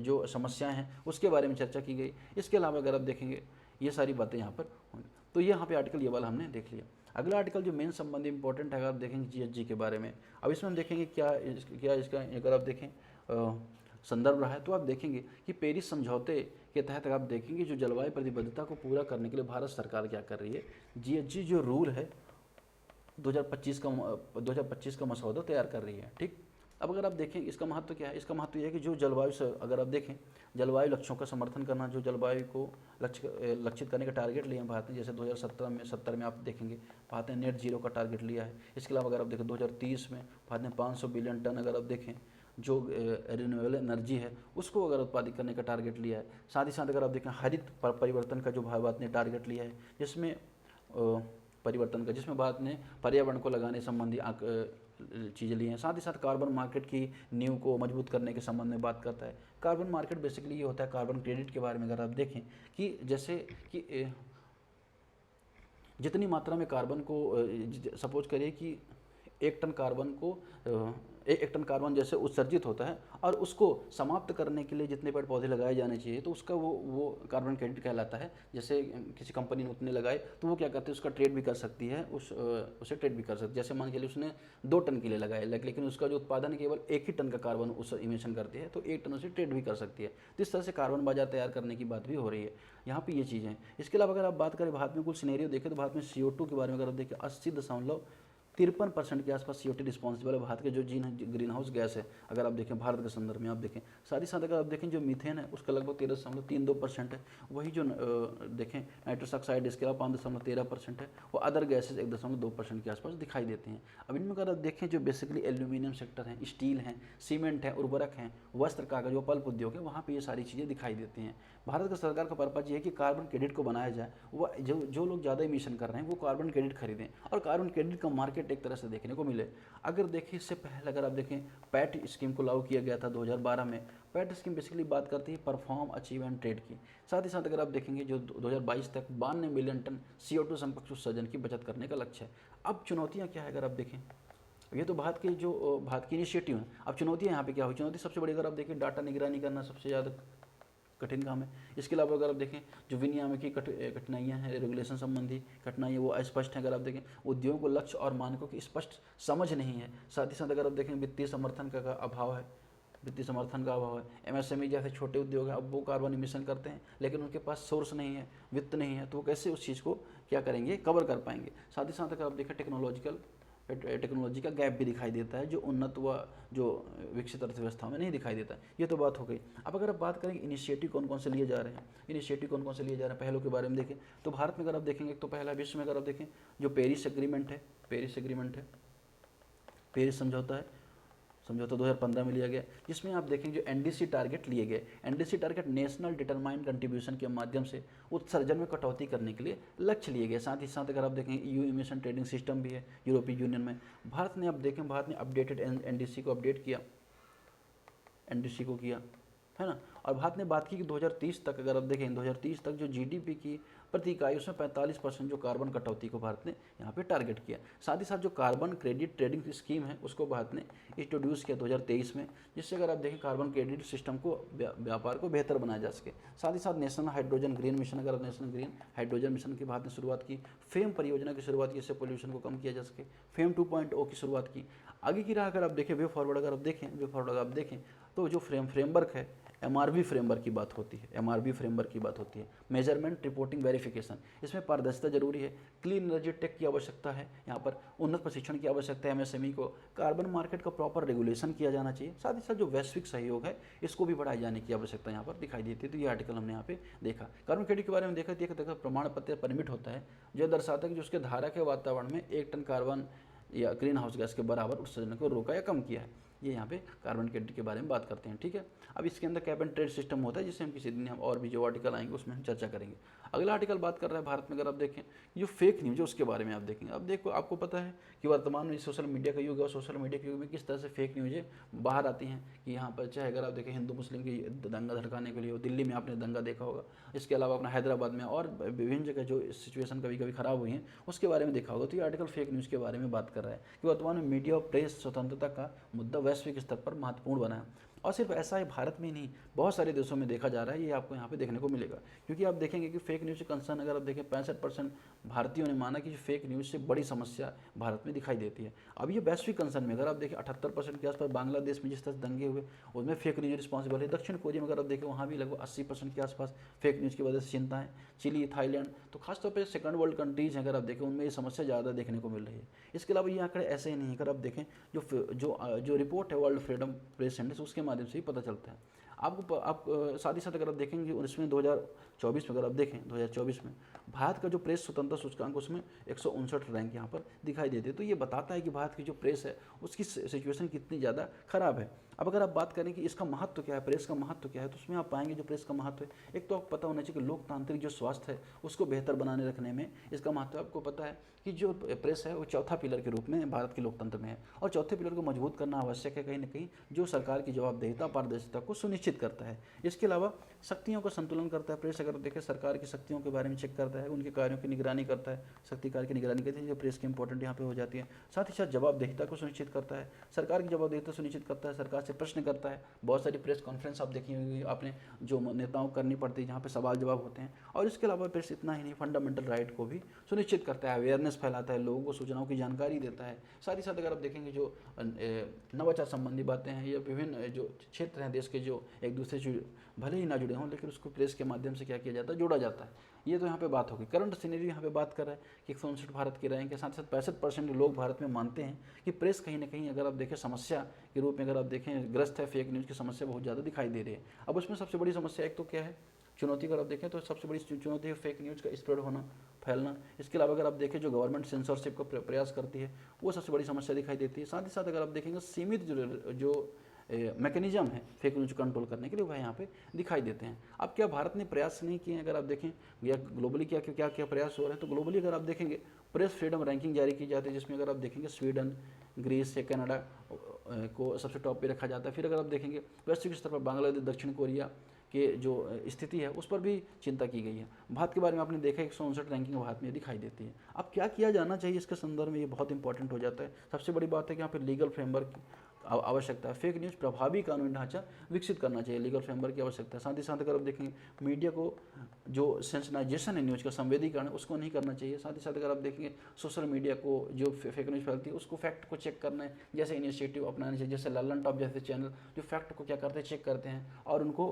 जो समस्याएं हैं उसके बारे में चर्चा की गई। इसके अलावा अगर आप देखेंगे ये सारी बातें यहाँ पर होंगी। तो ये यहाँ पे आर्टिकल ये वाला हमने देख लिया। अगला आर्टिकल जो मेन संबंधी इंपॉर्टेंट है अगर आप देखेंगे जीएचजी के बारे में। अब इसमें हम देखेंगे क्या इसका अगर आप देखें संदर्भ रहा है तो आप देखेंगे कि पेरिस समझौते के तहत आप देखेंगे जो जलवायु प्रतिबद्धता को पूरा करने के लिए भारत सरकार क्या कर रही है, जीएचजी जो रूल है 2025 का मसौदा तैयार कर रही है। ठीक, अब अगर आप देखें इसका महत्व क्या है, इसका महत्व यह है कि जो जलवायु से अगर आप देखें जलवायु लक्ष्यों का समर्थन करना, जो जलवायु को लक्षित करने का टारगेट लिया है भारत ने, जैसे 2070 में आप देखेंगे भारत ने नेट जीरो का टारगेट लिया है। इसके अलावा अगर आप देखें 2030 में भारत ने 500 बिलियन टन अगर आप देखें जो रिन्यूएबल एनर्जी है उसको अगर उत्पादित करने का टारगेट लिया है। साथ ही साथ अगर आप देखें हरित परिवर्तन का जो भारत ने टारगेट लिया है, जिसमें भारत ने पर्यावरण को लगाने संबंधी चीज़ें ली हैं। साथ ही साथ कार्बन मार्केट की नींव को मजबूत करने के संबंध में बात करता है। कार्बन मार्केट बेसिकली ये होता है कार्बन क्रेडिट के बारे में अगर आप देखें कि जैसे कि जितनी मात्रा में कार्बन को सपोज करिए कि एक टन कार्बन जैसे उत्सर्जित होता है और उसको समाप्त करने के लिए जितने पेड़ पौधे लगाए जाने चाहिए तो उसका वो कार्बन क्रेडिट कहलाता है। जैसे किसी कंपनी ने उतने लगाए तो वो क्या करते हैं उसका ट्रेड भी कर सकती है, उसे ट्रेड भी कर सकती है। जैसे मान के लिए उसने 2 टन के लिए लगाए लेकिन उसका जो उत्पादन केवल 1 ही टन का कार्बन उस इमिशन करती है तो 1 टन उसे ट्रेड भी कर सकती है। तो इस तरह से कार्बन बाजार तैयार करने की बात भी हो रही है यहाँ पे ये चीज़ें। इसके अलावा अगर आप बात करें भारत में कुछ सिनेरियो देखें तो भारत में CO2 के बारे में अगर आप देखें 80.53% के आसपास CO2 रिस्पॉन्सिबल है भारत के जो ग्रीन हाउस गैस है अगर आप देखें भारत के संदर्भ में आप देखें। साथ ही साथ अगर आप देखें जो मीथेन है उसका लगभग 13.32% है। वही जो देखें नाइट्रस ऑक्साइड इसके अलावा 5.13% है और अदर गैसेज 1.2% के आसपास दिखाई देते हैं। अब इनमें अगर आप देखें जो बेसिकली एल्यूमिनियम सेक्टर है, स्टील है, सीमेंट है, उर्वरक हैं, वस्त्र, कागज, पल्प उद्योग है, वहाँ पर ये सारी चीज़ें दिखाई देती हैं। भारत का सरकार का पर्पज ये है कि कार्बन क्रेडिट को बनाया जाए, वो जो लोग ज़्यादा इमिशन कर रहे हैं वो कार्बन क्रेडिट खरीदें और कार्बन क्रेडिट का मार्केट एक तरह से देखने को मिले। अगर देखिए इससे पहले अगर आप देखें पैट स्कीम को लागू किया गया था 2012 में। पैट स्कीम बेसिकली बात करती है परफॉर्म, अचीव एंड ट्रेड की। साथ ही साथ अगर आप देखेंगे जो 2022 तक 92 मिलियन टन CO2 समकक्ष उत्सर्जन की बचत करने का लक्ष्य है। अब चुनौतियाँ क्या है अगर आप देखें, ये तो भारत की इनिशिएटिव है। अब चुनौतियाँ यहाँ पे क्या हुई, चुनौती सबसे बड़ी अगर आप देखें डाटा निगरानी करना सबसे ज़्यादा कठिन काम है। इसके अलावा अगर आप देखें जो विनियामक की कठिनाइयाँ हैं, रेगुलेशन संबंधी कठिनाइयाँ वो अस्पष्ट हैं। अगर आप देखें उद्योगों को लक्ष्य और मानकों की स्पष्ट समझ नहीं है। साथ ही साथ अगर आप देखें वित्तीय समर्थन का अभाव है, MSME जैसे छोटे उद्योग हैं अब वो कार्बन इमिशन करते हैं लेकिन उनके पास सोर्स नहीं है, वित्त नहीं है, तो वो कैसे उस चीज़ को क्या करेंगे, कवर कर पाएंगे। साथ ही साथ अगर आप देखें टेक्नोलॉजी का गैप भी दिखाई देता है जो उन्नत व जो विकसित अर्थव्यवस्थाओं में नहीं दिखाई देता। ये तो बात हो गई। अब अगर आप बात करें इनिशिएटिव कौन कौन से लिए जा रहे हैं, पहलों के बारे में देखें तो भारत में अगर आप देखेंगे तो पहला विश्व में अगर आप देखें जो पेरिस समझौता है, समझौता 2015 में लिया गया, जिसमें आप देखें जो NDC टारगेट लिए गए। NDC target national determined contribution के माध्यम से उत्सर्जन में कटौती करने के लिए लक्ष्य लिए गए। साथ ही साथ अगर आप देखें EU इमिशन ट्रेडिंग सिस्टम भी है यूरोपीय यूनियन में। भारत ने अपडेटेड NDC को अपडेट किया, NDC को किया है ना। और भारत ने बात की कि 2030 तक अगर आप देखें 2030 तक जो GDP की प्रति इकाई उसमें 45% जो कार्बन कटौती को भारत ने यहाँ पे टारगेट किया। साथ ही साथ जो कार्बन क्रेडिट ट्रेडिंग स्कीम है उसको भारत ने इंट्रोड्यूस किया 2023 में, जिससे अगर आप देखें कार्बन क्रेडिट सिस्टम को व्यापार को बेहतर बनाया जा सके। साथ ही साथ नेशनल हाइड्रोजन ग्रीन मिशन, अगर नेशनल ग्रीन हाइड्रोजन मिशन की भारत ने शुरुआत की। फेम परियोजना की शुरुआत की, इससे पोल्यूशन को कम किया जा सके। फेम 2.0 की शुरुआत की। आगे की राह अगर आप देखें वे फॉरवर्ड अगर आप देखें तो जो फ्रेमवर्क है MRV फ्रेमवर्क की बात होती है। मेजरमेंट, रिपोर्टिंग, वेरिफिकेशन, इसमें पारदर्शिता जरूरी है। क्लीन एनर्जी टेक की आवश्यकता है, यहाँ पर उन्नत प्रशिक्षण की आवश्यकता है। MSME को कार्बन मार्केट का प्रॉपर रेगुलेशन किया जाना चाहिए। साथ ही साथ जो वैश्विक सहयोग है इसको भी बढ़ाए जाने की आवश्यकता यहाँ पर दिखाई देती है। तो ये आर्टिकल हमने यहाँ पे देखा। कार्बन क्रेडिट के बारे में देखा प्रमाण पत्र परमिट होता है जो दर्शाता है कि जो उसके धारा के वातावरण में 1 टन कार्बन या ग्रीन हाउस गैस के बराबर उत्सर्जन को रोका या कम किया है। ये यहाँ पे कार्बन क्रेडिट के बारे में बात करते हैं, ठीक है। अब इसके अंदर कैप एंड ट्रेड सिस्टम होता है, जिससे हम किसी दिन हम और भी जो आर्टिकल आएंगे उसमें हम चर्चा करेंगे। अगला आर्टिकल बात कर रहा है भारत में अगर आप देखें जो फेक न्यूज़ है उसके बारे में आप देखेंगे। अब देखो आपको पता है कि वर्तमान में सोशल मीडिया का युग है और सोशल मीडिया के युग में किस तरह से फेक न्यूज़ें बाहर आती हैं कि यहाँ पर चाहे अगर आप देखें हिंदू मुस्लिम की दंगा धड़काने के लिए हो, दिल्ली में आपने दंगा देखा होगा, इसके अलावा अपना हैदराबाद में और विभिन्न जगह जो सिचुएशन कभी कभी खराब हुई हैं उसके बारे में देखा होगा। तो ये आर्टिकल फेक न्यूज़ के बारे में बात कर रहा है कि वर्तमान में मीडिया और प्रेस स्वतंत्रता का मुद्दा वैश्विक स्तर पर महत्वपूर्ण बना है। और सिर्फ ऐसा है भारत में ही नहीं, बहुत सारे देशों में देखा जा रहा है, ये आपको यहाँ पे देखने को मिलेगा। क्योंकि आप देखेंगे कि फेक न्यूज़ से कंसर्न अगर आप देखें 65% भारतीयों ने माना कि फेक न्यूज़ से बड़ी समस्या भारत में दिखाई देती है। अब ये वैश्विक कंसर्न में अगर आप देखें 78% के आसपास बांग्लादेश में जिस तरह से दंगे हुए उसमें फेक न्यूज़ रिस्पॉन्सिबल है। दक्षिण कोरिया में अगर आप देखें वहाँ भी लगभग 80% के आसपास फेक न्यूज़ की वजह से चिंता है। चिली, थाईलैंड, तो खासतौर पर सेकंड वर्ल्ड कंट्रीज़ हैं अगर आप देखें उनमें ये समस्या ज़्यादा देखने को मिल रही है। इसके अलावा ये आंकड़े ऐसे ही नहीं, अगर आप देखें जो रिपोर्ट है वर्ल्ड फ्रीडम प्रेस इंडेक्स उसके माध्यम से ही पता चलता है आपको। आप साथ ही साथ अगर आप देखेंगे उसमें 2024 में अगर आप देखें 2024 में भारत का जो प्रेस स्वतंत्रता सूचकांक उसमें 159 रैंक यहाँ पर दिखाई देते हैं। तो ये बताता है कि भारत की जो प्रेस है उसकी सिचुएशन कितनी ज़्यादा खराब है। अब अगर आप बात करें कि इसका महत्व क्या है, प्रेस का महत्व क्या है, तो उसमें आप पाएंगे जो प्रेस का महत्व है, एक तो आपको पता होना चाहिए कि लोकतांत्रिक जो स्वास्थ्य है उसको बेहतर बनाने रखने में इसका महत्व। आपको पता है कि जो प्रेस है वो चौथा पिलर के रूप में भारत के लोकतंत्र में है और चौथे पिलर को मजबूत करना आवश्यक है कहीं ना कहीं, जो सरकार की जवाबदेहिता पारदर्शिता को सुनिश्चित करता है। इसके अलावा शक्तियों का संतुलन करता है। प्रेस अगर देखें सरकार की शक्तियों के बारे में चेक करता है, उनके कार्यों की निगरानी करता है, शक्ति कार्य की निगरानी करती है, जो प्रेस की इंपॉर्टेंट यहाँ पे हो जाती है। साथ ही साथ जवाबदेहिता को सुनिश्चित करता है, सरकार की जवाबदेहिता सुनिश्चित करता है, सरकार से प्रश्न करता है। बहुत सारी प्रेस कॉन्फ्रेंस आप देखी होगी आपने जो नेताओं को करनी पड़ती है जहाँ पे सवाल जवाब होते हैं। और इसके अलावा प्रेस इतना ही नहीं, फंडामेंटल राइट को भी सुनिश्चित करता है, अवेयरनेस फैलाता है, लोगों को सूचनाओं की जानकारी देता है। साथ ही साथ अगर आप देखेंगे जो नवाचार संबंधी बातें हैं या विभिन्न जो क्षेत्र हैं देश के जो एक दूसरे से भले ही ना जुड़े हों लेकिन उसको प्रेस के माध्यम से क्या किया जाता है, जोड़ा जाता है। ये तो यहाँ पे बात होगी। करंट सिनेरियो यहाँ पे बात कर रहा है कि 159 भारत की रैंक के साथ साथ 65% लोग भारत में मानते हैं कि प्रेस कहीं ना कहीं अगर आप देखें समस्या के रूप में अगर आप देखें ग्रस्त है, फेक न्यूज़ की समस्या बहुत ज़्यादा दिखाई दे रही है। अब उसमें सबसे बड़ी समस्या एक तो क्या है, चुनौती अगर आप देखें तो सबसे बड़ी चुनौती है फेक न्यूज़ का स्प्रेड होना, फैलना। इसके अलावा अगर आप देखें जो गवर्नमेंट सेंसरशिप का प्रयास करती है वो सबसे बड़ी समस्या दिखाई देती है। साथ ही साथ अगर आप देखेंगे सीमित जो मैकेनिज्म है फेक न्यूज़ कंट्रोल करने के लिए वह यहाँ पे दिखाई देते हैं। अब क्या भारत ने प्रयास नहीं किए हैं अगर आप देखें, या ग्लोबली क्या क्या क्या प्रयास हो रहे हैं, तो ग्लोबली अगर आप देखेंगे प्रेस फ्रीडम रैंकिंग जारी की जाती है जिसमें अगर आप देखेंगे स्वीडन, ग्रीस या कनाडा को सबसे टॉप पे रखा जाता है। फिर अगर आप देखेंगे वैश्विक स्तर पर बांग्लादेश, दक्षिण कोरिया के जो स्थिति है उस पर भी चिंता की गई है। भारत के बारे में आपने देखा 159 रैंकिंग भारत में दिखाई देती है। अब क्या किया जाना चाहिए इसके संदर्भ में, ये बहुत इंपॉर्टेंट हो जाता है। सबसे बड़ी बात है कि यहाँ पे लीगल फ्रेमवर्क आवश्यकता है। फेक न्यूज़ प्रभावी कानूनी ढांचा विकसित करना चाहिए, लीगल फ्रेमवर्क की आवश्यकता है। साथ ही साथ अगर आप देखेंगे मीडिया को जो सेंसनाइजेशन है न्यूज़ का संवेदीकरण उसको नहीं करना चाहिए। साथ ही साथ अगर आप देखेंगे सोशल मीडिया को जो फेक न्यूज़ फैलती है उसको फैक्ट को चेक करना है, जैसे इनिशिएटिव अपनाने चाहिए, जैसे लल्लन टॉप जैसे चैनल जो फैक्ट को क्या करते हैं, चेक करते हैं और उनको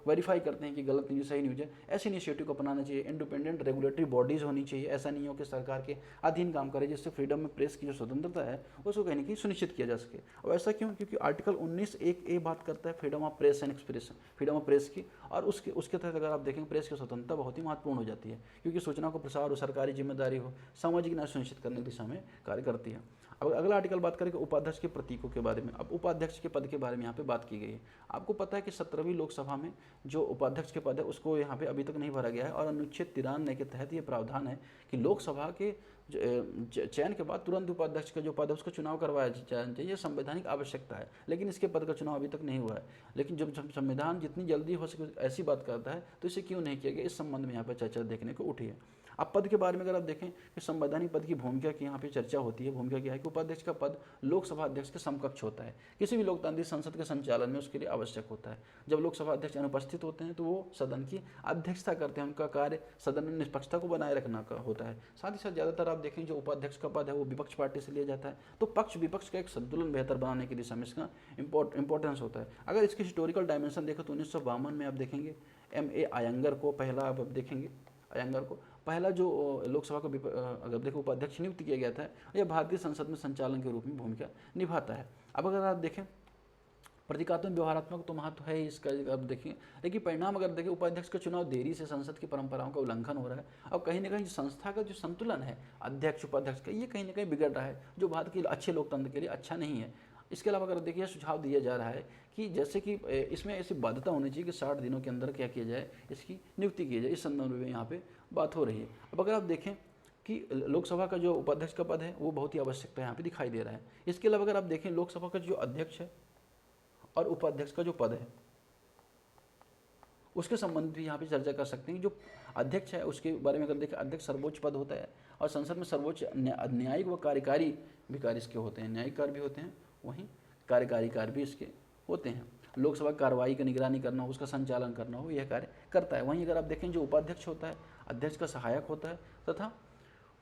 वेरीफाई करते हैं कि गलत न्यूज़ सही न्यूज़ है। ऐसे इनिशिएटिव को अपनाना चाहिए। इंडिपेंडेंट रेगुलेटरी बॉडीज़ होनी चाहिए, ऐसा नहीं हो कि सरकार के अधीन काम करे, जिससे फ्रीडम में प्रेस की जो स्वतंत्रता है उसको कहीं ना कहीं सुनिश्चित किया जा सके। और ऐसा क्यों, क्योंकि आर्टिकल 19(1)(a) बात करता है freedom of press and expression, freedom of press की, और उसके तहत अगर आप देखेंगे प्रेस की स्वतंत्रता बहुत ही महत्वपूर्ण हो जाती है, क्योंकि सूचना को प्रसार हो, सरकारी जिम्मेदारी हो, सामाजिक न्याय सुनिश्चित करने की दिशा में कार्य करती है। अब अगला आर्टिकल बात करेंगे उपाध्यक्ष के प्रतीकों के बारे में। अब उपाध्यक्ष के पद के बारे में यहाँ पे बात की गई है। आपको पता है कि 17वीं लोकसभा में जो उपाध्यक्ष के पद है उसको यहाँ पे अभी तक नहीं भरा गया है, और अनुच्छेद 93 के तहत ये प्रावधान है कि लोकसभा के चयन के बाद तुरंत उपाध्यक्ष का जो पद है उसका चुनाव करवाया जाना चाहिए, संवैधानिक आवश्यकता है। लेकिन इसके पद का चुनाव अभी तक नहीं हुआ है। लेकिन जब संविधान जितनी जल्दी हो सके ऐसी बात करता है तो इसे क्यों नहीं किया गया, इस संबंध में यहाँ पर चर्चा देखने को उठी है। अब पद के बारे में अगर आप देखें कि संवैधानिक पद की भूमिका की यहाँ पे चर्चा होती है। भूमिका क्या है कि उपाध्यक्ष का पद लोकसभा अध्यक्ष के समकक्ष होता है, किसी भी लोकतांत्रिक संसद के संचालन में उसके लिए आवश्यक होता है। जब लोकसभा अध्यक्ष अनुपस्थित होते हैं तो वो सदन की अध्यक्षता करते हैं, उनका कार्य सदन में निष्पक्षता को बनाए रखना का होता है। साथ ही साथ ज़्यादातर आप देखें जो उपाध्यक्ष का पद है वो विपक्ष पार्टी से लिया जाता है, तो पक्ष विपक्ष का एक संतुलन बेहतर बनाने की दिशा में इसका इंपॉर्टेंस होता है। अगर इसकी हिस्टोरिकल डायमेंशन देखें तो 1952 में आप देखेंगे M.A. अयंगर को पहला, आप देखेंगे अयंगर को पहला जो लोकसभा का अगर देखो उपाध्यक्ष नियुक्त किया गया था, यह भारतीय संसद में संचालन के रूप में भूमिका निभाता है। अब अगर आप देखें प्रतीकात्मक व्यवहारात्मक तो महत्व है ही इसका, अब देखिए। लेकिन परिणाम अगर देखें, उपाध्यक्ष का चुनाव देरी से संसद की परंपराओं का उल्लंघन हो रहा है, और कहीं ना कहीं संस्था का जो संतुलन है अध्यक्ष उपाध्यक्ष का, ये कहीं ना कहीं बिगड़ रहा है, जो भारत के अच्छे लोकतंत्र के लिए अच्छा नहीं है। इसके अलावा अगर देखिए सुझाव दिया जा रहा है कि जैसे कि इसमें ऐसी बाध्यता होनी चाहिए कि 60 दिनों के अंदर क्या किया जाए, इसकी नियुक्ति की जाए। इस संदर्भ में यहाँ पे बात हो रही है। अब अगर आप देखें कि लोकसभा का जो उपाध्यक्ष का पद है वो बहुत ही आवश्यकता यहाँ पे दिखाई दे रहा है। इसके अलावा अगर आप देखें लोकसभा का जो अध्यक्ष है और उपाध्यक्ष का जो पद है उसके संबंध भी यहाँ पे चर्चा कर सकते हैं। जो अध्यक्ष है उसके बारे में अगर देखें, अध्यक्ष सर्वोच्च पद होता है और संसद में सर्वोच्च न्यायिक व कार्यकारी भी कार्य इसके होते हैं, न्यायिक कार्य भी होते हैं, वहीं कार्यकारी कार्य भी इसके होते हैं। लोकसभा कार्रवाई की निगरानी करना हो, उसका संचालन करना हो, यह कार्य करता है। वहीं अगर आप देखें जो उपाध्यक्ष होता है अध्यक्ष का सहायक होता है, तथा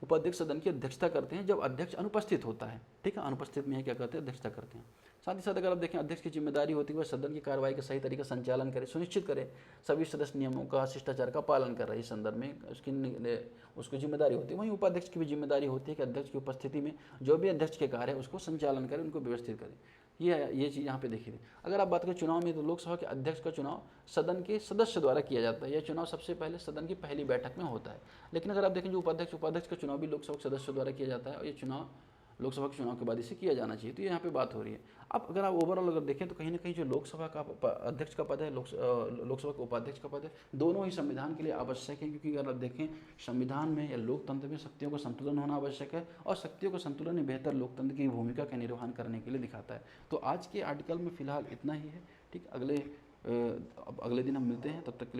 उपाध्यक्ष सदन की अध्यक्षता करते हैं जब अध्यक्ष अनुपस्थित होता है। ठीक है, अनुपस्थित में क्या करते हैं, अध्यक्षता करते हैं। साथ ही साथ अगर आप देखें अध्यक्ष की जिम्मेदारी होती है वह सदन की कार्रवाई का सही तरीके से संचालन करे, सुनिश्चित करे सभी सदस्य नियमों का, शिष्टाचार का पालन कर रहे हैं। इस संदर्भ में उसकी जिम्मेदारी होती है। वहीं उपाध्यक्ष की भी जिम्मेदारी होती है कि अध्यक्ष की उपस्थिति में जो भी अध्यक्ष के कार्य है उसको संचालन करें, उनको व्यवस्थित करें। ये चीज़ यहाँ पे देखी थी। अगर आप बात करें चुनाव में, तो लोकसभा के अध्यक्ष का चुनाव सदन के सदस्य द्वारा किया जाता है। यह चुनाव सबसे पहले सदन की पहली बैठक में होता है। लेकिन अगर आप देखें जो उपाध्यक्ष का चुनाव भी लोकसभा के सदस्यों द्वारा किया जाता है, और ये चुनाव लोकसभा के चुनाव के बाद इसे किया जाना चाहिए। तो ये यहाँ पे बात हो रही है। अब अगर आप ओवरऑल अगर देखें तो कहीं ना कहीं जो लोकसभा का अध्यक्ष का पद है, लोकसभा के उपाध्यक्ष का पद है, दोनों ही संविधान के लिए आवश्यक है। क्योंकि अगर आप देखें संविधान में या लोकतंत्र में शक्तियों का संतुलन होना आवश्यक है, और शक्तियों का संतुलन ही बेहतर लोकतंत्र की भूमिका का निर्वहन करने के लिए दिखाता है। तो आज के आर्टिकल में फिलहाल इतना ही है। ठीक, अगले दिन हम मिलते हैं, तब तक के लिए